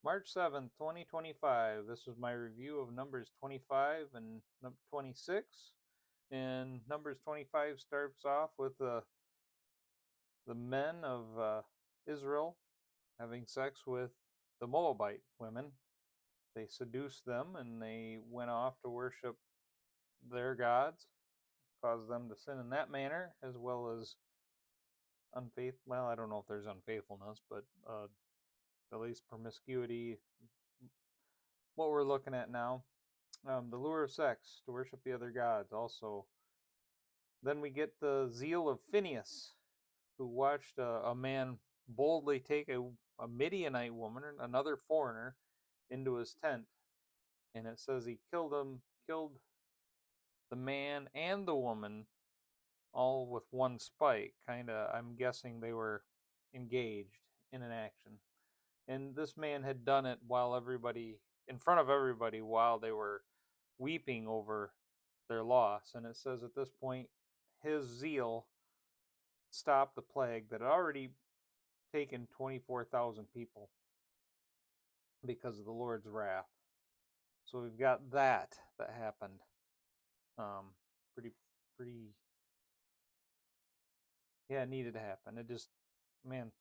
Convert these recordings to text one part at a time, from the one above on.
March 7th, 2025. This was my review of Numbers 25 and 26. And Numbers 25 starts off with the men of Israel having sex with the Moabite women. They seduced them and they went off to worship their gods, caused them to sin in that manner, as well as well, I don't know if there's unfaithfulness, but at least promiscuity. What we're looking at now, the lure of sex to worship the other gods. Also, then we get the zeal of Phineas, who watched a man boldly take a Midianite woman, another foreigner, into his tent, and it says he killed the man and the woman, all with one spike. I'm guessing they were engaged in an action. And this man had done it in front of everybody, while they were weeping over their loss. And it says at this point, his zeal stopped the plague that had already taken 24,000 people because of the Lord's wrath. So we've got that happened. Pretty, yeah, it needed to happen. It just, man,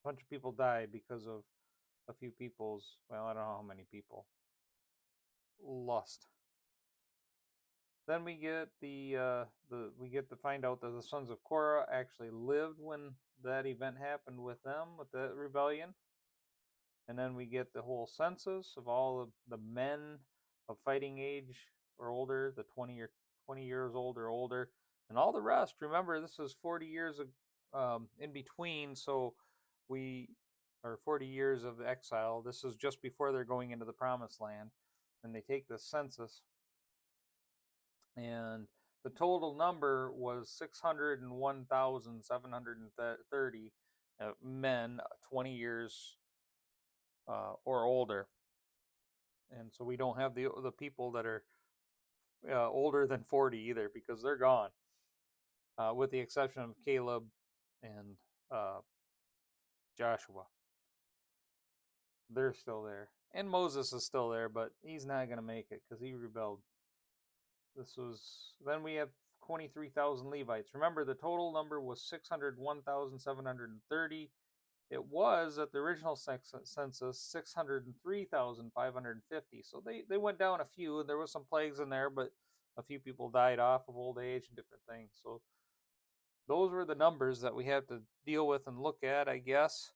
a bunch of people died because of a few people's, well, I don't know how many people, lust. Then we get we get to find out that the sons of Korah actually lived when that event happened with them, with the rebellion. And then we get the whole census of all of the men of fighting age or older, the 20 years old or older, and all the rest. Remember, this is 40 years in between, so we or 40 years of exile. This is just before they're going into the promised land, and they take the census, and the total number was 601,730 men, 20 years or older. And so we don't have the people that are older than 40 either, because they're gone, with the exception of Caleb and Joshua. They're still there, and Moses is still there, but he's not going to make it because he rebelled. Then we have 23,000 Levites. Remember, the total number was 601,730. It was at the original census 603,550. So they went down a few, and there was some plagues in there, but a few people died off of old age and different things. So those were the numbers that we had to deal with and look at, I guess.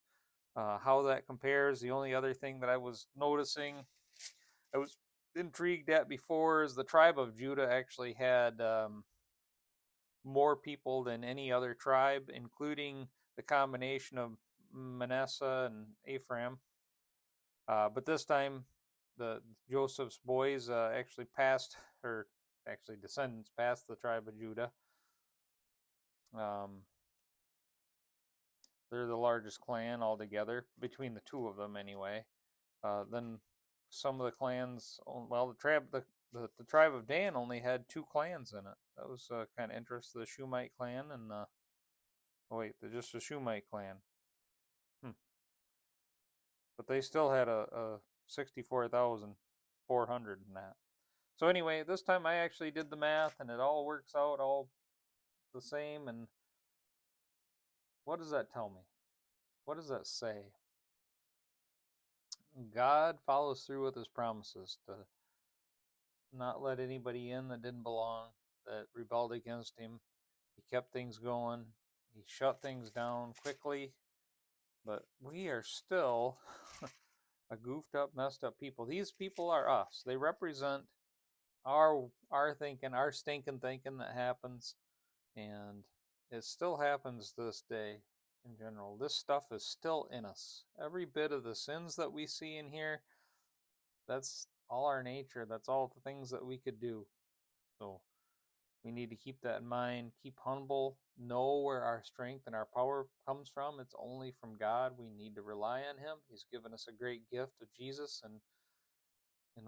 How that compares. The only other thing that I was noticing, I was intrigued at before, is the tribe of Judah actually had more people than any other tribe, including the combination of Manasseh and Ephraim. But this time, the Joseph's boys actually descendants passed the tribe of Judah. They're the largest clan altogether, between the two of them anyway. Then some of the clans, well, the tribe of Dan only had 2 clans in it. That was kind of interesting. The Shumite clan and just the Shumite clan. But they still had a 64,400 in that. So anyway, this time I actually did the math, and it all works out all the same. And what does that tell me? What does that say? God follows through with his promises to not let anybody in that didn't belong, that rebelled against him. He kept things going. He shut things down quickly. But we are still a goofed up, messed up people. These people are us. They represent our thinking, our stinking thinking that happens, and it still happens this day in general. This stuff is still in us. Every bit of the sins that we see in here, that's all our nature. That's all the things that we could do. So we need to keep that in mind, keep humble, know where our strength and our power comes from. It's only from God. We need to rely on him. He's given us a great gift of Jesus and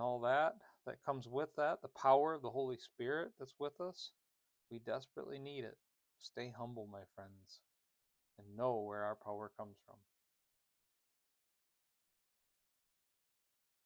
all that comes with that, the power of the Holy Spirit that's with us. We desperately need it. Stay humble, my friends, and know where our power comes from.